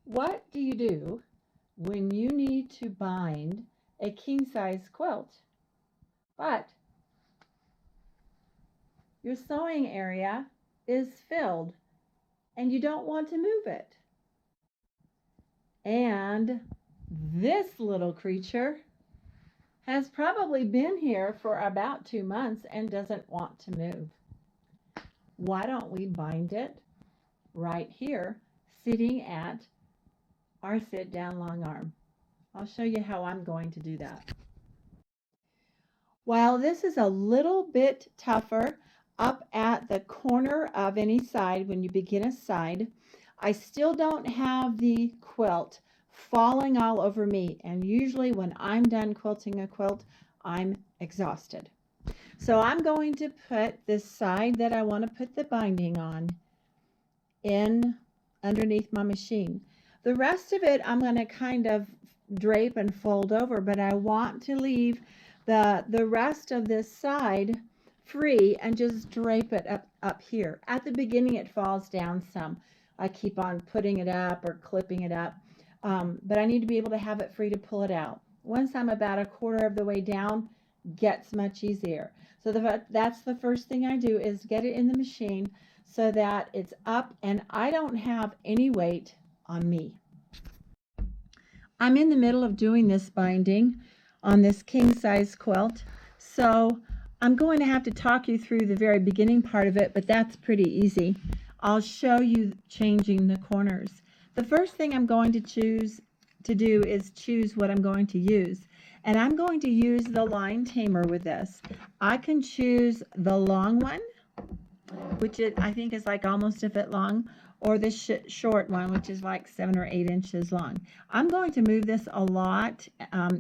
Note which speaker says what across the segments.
Speaker 1: What do you do when you need to bind a king-size quilt, but your sewing area is filled and you don't want to move it? And this little creature has probably been here for about 2 months and doesn't want to move. Why don't we bind it right here, sitting at our sit-down long arm? I'll show you how I'm going to do that. While this is a little bit tougher up at the corner of any side when you begin a side, I still don't have the quilt falling all over me. And usually when I'm done quilting a quilt, I'm exhausted. So I'm going to put this side that I want to put the binding on in underneath my machine. The rest of it I'm going to kind of drape and fold over, but I want to leave the rest of this side free and just drape it up here. At the beginning it falls down some. I keep on putting it up or clipping it up, but I need to be able to have it free to pull it out. Once I'm about a quarter of the way down, gets much easier. So that's the first thing I do, is get it in the machine so that it's up and I don't have any weight on me. I'm in the middle of doing this binding on this king size quilt, so I'm going to have to talk you through the very beginning part of it, but that's pretty easy. I'll show you changing the corners. The first thing I'm going to do is choose what I'm going to use, and I'm going to use the line tamer with this. I can choose the long one, which I think is like almost a foot long, or the short one, which is like 7 or 8 inches long. I'm going to move this a lot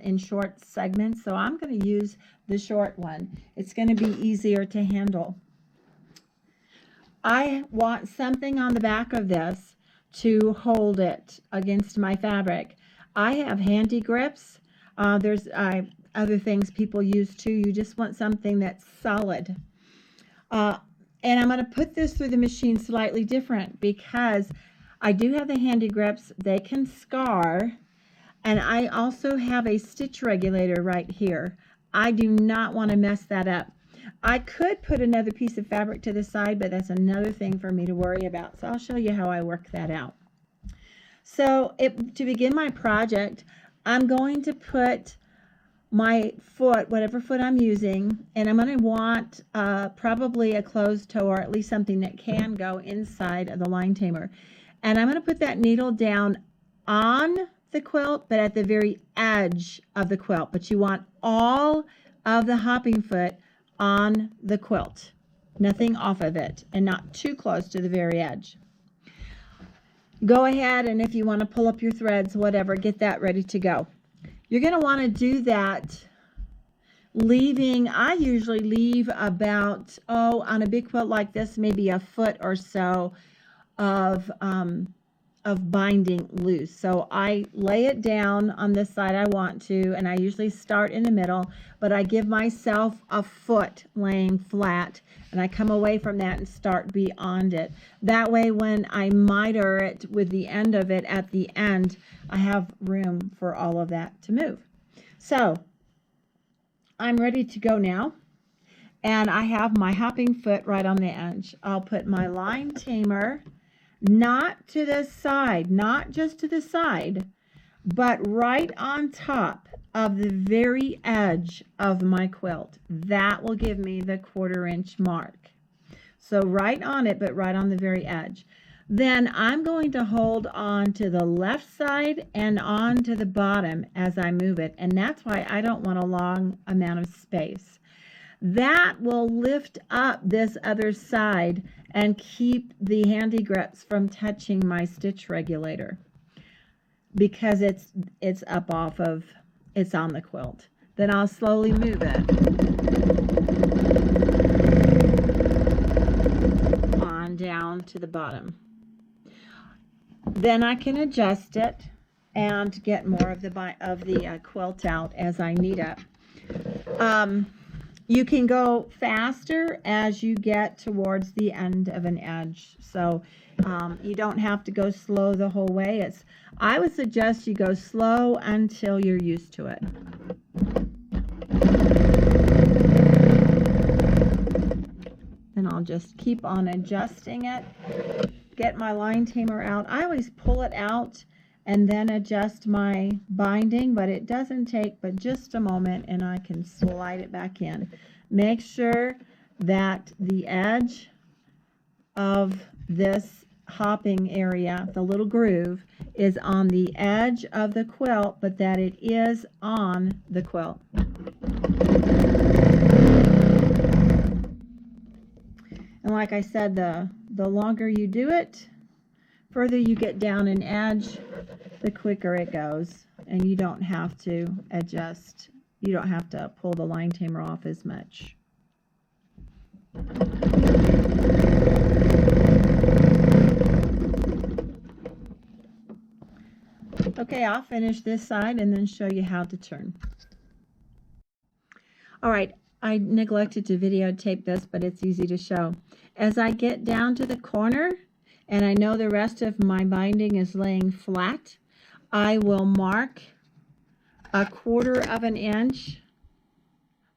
Speaker 1: in short segments, so I'm going to use the short one. It's going to be easier to handle. I want something on the back of this to hold it against my fabric. I have handy grips. There's other things people use too. You just want something that's solid. And I'm going to put this through the machine slightly different because I do have the handy grips. They can scar. And I also have a stitch regulator right here. I do not want to mess that up. I could put another piece of fabric to the side, but that's another thing for me to worry about. So I'll show you how I work that out. So to begin my project, I'm going to put my foot, whatever foot I'm using, and I'm going to want probably a closed toe, or at least something that can go inside of the line tamer. And I'm going to put that needle down on the quilt, but at the very edge of the quilt. But you want all of the hopping foot on the quilt, nothing off of it, and not too close to the very edge. Go ahead, and if you want to pull up your threads, whatever, get that ready to go. You're going to want to do that I usually leave about, on a big quilt like this, maybe a foot or so of binding loose. So I lay it down on this side I want to, and I usually start in the middle, but I give myself a foot laying flat, and I come away from that and start beyond it. That way, when I miter it with the end of it at the end, I have room for all of that to move. So I'm ready to go now, and I have my hopping foot right on the edge. I'll put my line tamer not to the side, not just to the side, but right on top of the very edge of my quilt. That will give me the 1/4 inch mark. So right on it, but right on the very edge. Then I'm going to hold on to the left side and on to the bottom as I move it. And that's why I don't want a long amount of space. That will lift up this other side and keep the handy grips from touching my stitch regulator, because it's up off of, it's on the quilt. Then I'll slowly move it on down to the bottom. Then I can adjust it and get more of the quilt out as I need it. You can go faster as you get towards the end of an edge. So You don't have to go slow the whole way. I would suggest you go slow until you're used to it. And I'll just keep on adjusting it. Get my line tamer out. I always pull it out and then adjust my binding, but it doesn't take but just a moment, and I can slide it back in. Make sure that the edge of this hopping area, the little groove, is on the edge of the quilt, but that it is on the quilt. And like I said, the longer you do it, further you get down an edge, the quicker it goes, and you don't have to adjust. You don't have to pull the line tamer off as much. Okay, I'll finish this side and then show you how to turn. All right, I neglected to videotape this, but it's easy to show. As I get down to the corner, and I know the rest of my binding is laying flat, I will mark 1/4 of an inch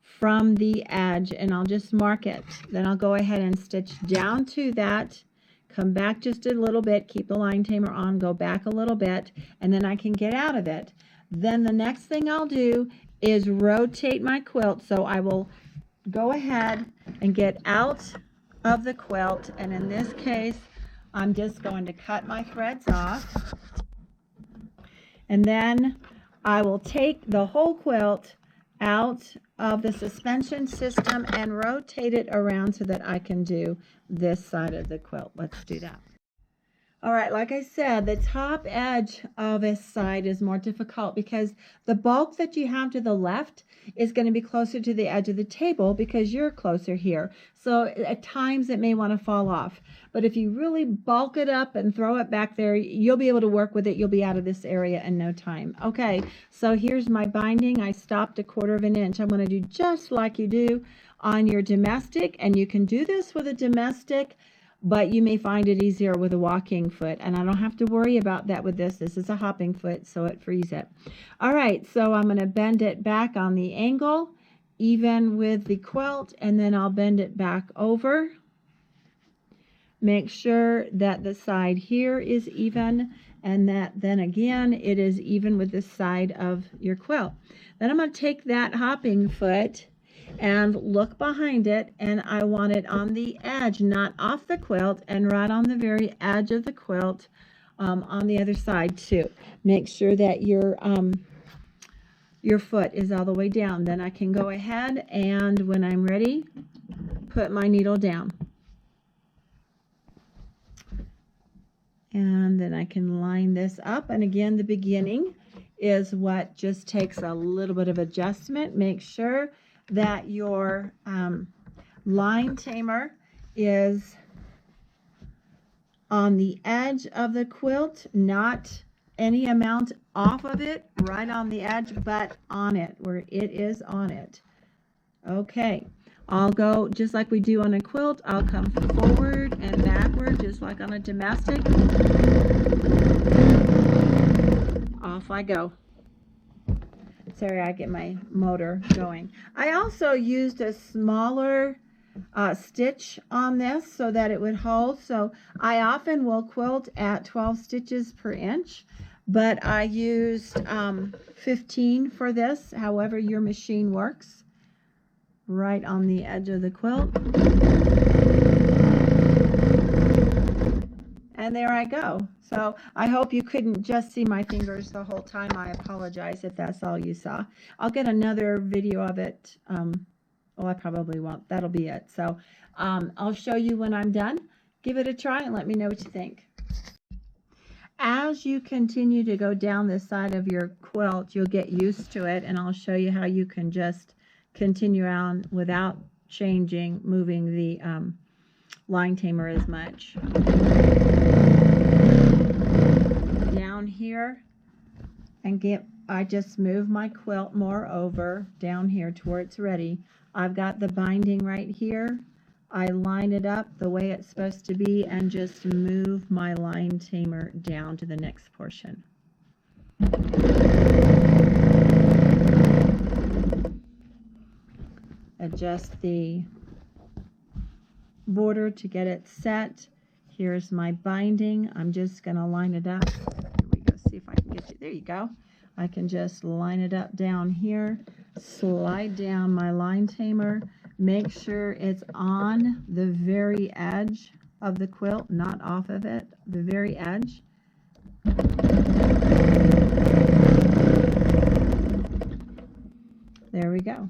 Speaker 1: from the edge, and I'll just mark it. Then I'll go ahead and stitch down to that, come back just a little bit, keep the line tamer on, go back a little bit, and then I can get out of it. Then the next thing I'll do is rotate my quilt, so I will go ahead and get out of the quilt, and in this case I'm just going to cut my threads off, and then I will take the whole quilt out of the suspension system and rotate it around so that I can do this side of the quilt. Let's do that. All right, like I said, the top edge of this side is more difficult because the bulk that you have to the left is going to be closer to the edge of the table because you're closer here. So at times it may want to fall off. But if you really bulk it up and throw it back there, you'll be able to work with it. You'll be out of this area in no time. Okay, so here's my binding. I stopped 1/4 of an inch. I'm going to do just like you do on your domestic, and you can do this with a domestic, but you may find it easier with a walking foot, and I don't have to worry about that with this. This is a hopping foot, so it frees it. All right, so I'm going to bend it back on the angle, even with the quilt, and then I'll bend it back over. Make sure that the side here is even, and that then again it is even with the side of your quilt. Then I'm going to take that hopping foot and look behind it, and I want it on the edge, not off the quilt, and right on the very edge of the quilt on the other side too. Make sure that your foot is all the way down. Then I can go ahead and when I'm ready, put my needle down. And then I can line this up, and again, the beginning is what just takes a little bit of adjustment. Make sure that your line tamer is on the edge of the quilt, not any amount off of it, right on the edge, but on it, where it is on it. Okay, I'll go just like we do on a quilt. I'll come forward and backward just like on a domestic. Off I go. Sorry, I get my motor going. I also used a smaller stitch on this so that it would hold. So I often will quilt at 12 stitches per inch, but I used 15 for this, however your machine works, right on the edge of the quilt. And there I go. So I hope you couldn't just see my fingers the whole time. I apologize if that's all you saw. I'll get another video of it. Well, I probably won't. That'll be it. So I'll show you when I'm done. Give it a try and let me know what you think. As you continue to go down this side of your quilt, you'll get used to it, and I'll show you how you can just continue on without changing, moving the line tamer as much. Down here, and I just move my quilt more over down here to where it's ready. I've got the binding right here. I line it up the way it's supposed to be and just move my line tamer down to the next portion. Adjust the border to get it set. Here's my binding. I'm just going to line it up. Here we go. See if I can get you. There you go. I can just line it up down here, slide down my line tamer, make sure it's on the very edge of the quilt, not off of it, the very edge. There we go.